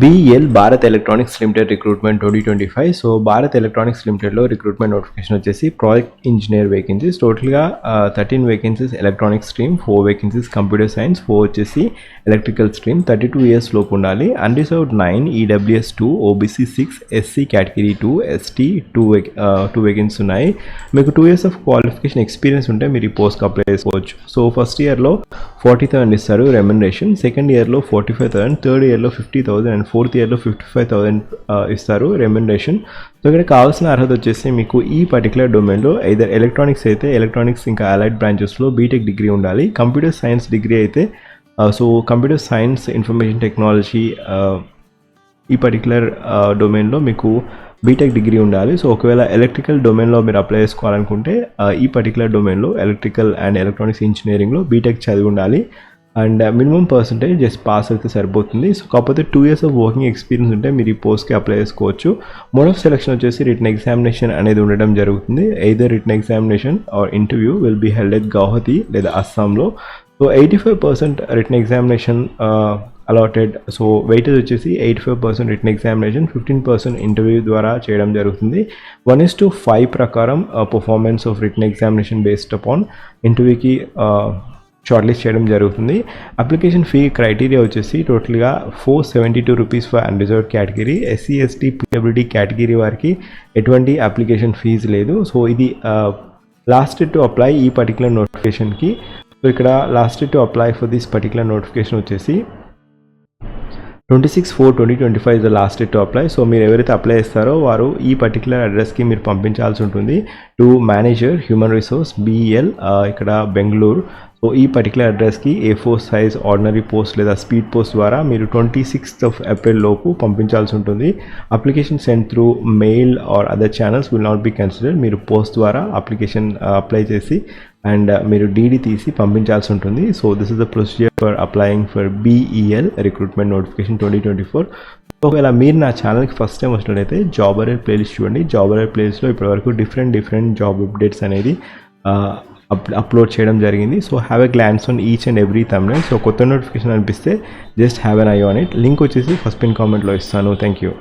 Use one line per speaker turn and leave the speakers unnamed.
BEL Bharat electronics limited recruitment 2025. So Bharat electronics లిమిటెడ్లో recruitment notification వచ్చేసి project engineer vacancies. టోటల్గా 13 vacancies electronics stream, 4 vacancies computer science, 4 వచ్చేసి electrical stream. 32 years లోపు ఉండాలి. Unreserved 9, EWS 2, OBC 6, SC category 2, ST 2 vacancies ఉన్నాయి. మీకు 2 years of qualification experience ఉంటే మీరు ఈ పోస్ట్కి అప్లై చేసుకోవచ్చు. సో ఫస్ట్ ఇయర్లో 40,000 ఇస్తారు రెమ్యునరేషన్, సెకండ్ ఇయర్లో 45,000, థర్డ్ ఇయర్లో 50,000 అండ్ ఫోర్త్ ఇయర్లో 55,000 ఇస్తారు రెమ్యునరేషన్. సో ఇక్కడ కావాల్సిన అర్హత వచ్చేసి మీకు ఈ పర్టికులర్ డొమైన్లో ఐదర్ ఎలక్ట్రానిక్స్ అయితే ఎలక్ట్రానిక్స్ ఇంకా అలైడ్ బ్రాంచెస్లో బీటెక్ డిగ్రీ ఉండాలి. కంప్యూటర్ సైన్స్ డిగ్రీ అయితే so computer science, information technology ఈ పర్టికులర్ డొమైన్లో మీకు బీటెక్ డిగ్రీ ఉండాలి. సో ఒకవేళ ఎలక్ట్రికల్ డొమైన్లో మీరు అప్లై చేసుకోవాలనుకుంటే ఈ పర్టికులర్ డొమైన్లో ఎలక్ట్రికల్ అండ్ ఎలక్ట్రానిక్స్ ఇంజనీరింగ్లో బీటెక్ చదివి ఉండాలి. And minimum percentage just pass అయితే సరిపోతుంది. సో కాకపోతే 2 years ఆఫ్ వర్కింగ్ ఎక్స్పీరియన్స్ ఉంటే మీరు ఈ పోస్ట్కి అప్లై చేసుకోవచ్చు. మోడ్ ఆఫ్ సెలెక్షన్ వచ్చేసి రిటన్ ఎగ్జామినేషన్ అనేది ఉండడం జరుగుతుంది. Either written examination or interview will be held at Guwahati లేదా అస్సాంలో. So 85% written examination allotted. So weightage వచ్చేసి 85% రిటన్ ఎగ్జామినేషన్, 15% ఇంటర్వ్యూ ద్వారా చేయడం జరుగుతుంది. 1:5 ప్రకారం performance of written examination based upon ఇంటర్వ్యూకి షార్ట్ లిస్ట్ చేయడం జరుగుతుంది. అప్లికేషన్ ఫీ క్రైటీరియా వచ్చేసి టోటల్గా 472 rupees for unreserved category. SC, ST, PWD category వారికి ఎటువంటి అప్లికేషన్ ఫీజు లేదు. సో ఇది లాస్ట్ టు అప్లై ఈ పర్టికులర్ నోటిఫికేషన్కి. సో ఇక్కడ last to apply for this particular notification వచ్చేసి 26/4/2025 is the last date to apply. So మీరు ఎవరైతే అప్లై చేస్తారో వారు ఈ పర్టికులర్ అడ్రస్కి మీరు పంపించాల్సి ఉంటుంది. To manager human resource BEL ఇక్కడ బెంగళూరు. సో ఈ పర్టికులర్ అడ్రస్కి A4 సైజ్ ఆర్డినరీ పోస్ట్ లేదా స్పీడ్ పోస్ట్ ద్వారా మీరు 26th April లోపు పంపించాల్సి ఉంటుంది. Application send through mail or other channels will not be considered. మీరు పోస్ట్ ద్వారా అప్లికేషన్ అప్లై చేసి అండ్ మీరు DD తీసి పంపించాల్సి ఉంటుంది. So this is the procedure for applying for BEL recruitment notification 2024. ఒకవేళ మీరు నా ఛానల్కి ఫస్ట్ టైం వచ్చినట్లయితే జాబ్ అలర్ట్ ప్లేలిస్ట్ చూడండి. జాబ్ అలర్ట్ ప్లేలిస్ట్లో ఇప్పటివరకు డిఫరెంట్ జాబ్ అప్డేట్స్ అనేది అప్లోడ్ చేయడం జరిగింది. So have a glance on each and every thumbnail. So కొత్త నోటిఫికేషన్ అనిపిస్తే just have N I on it. Link వచ్చేసి ఫస్ట్ పిన్ కామెంట్లో ఇస్తాను. Thank you.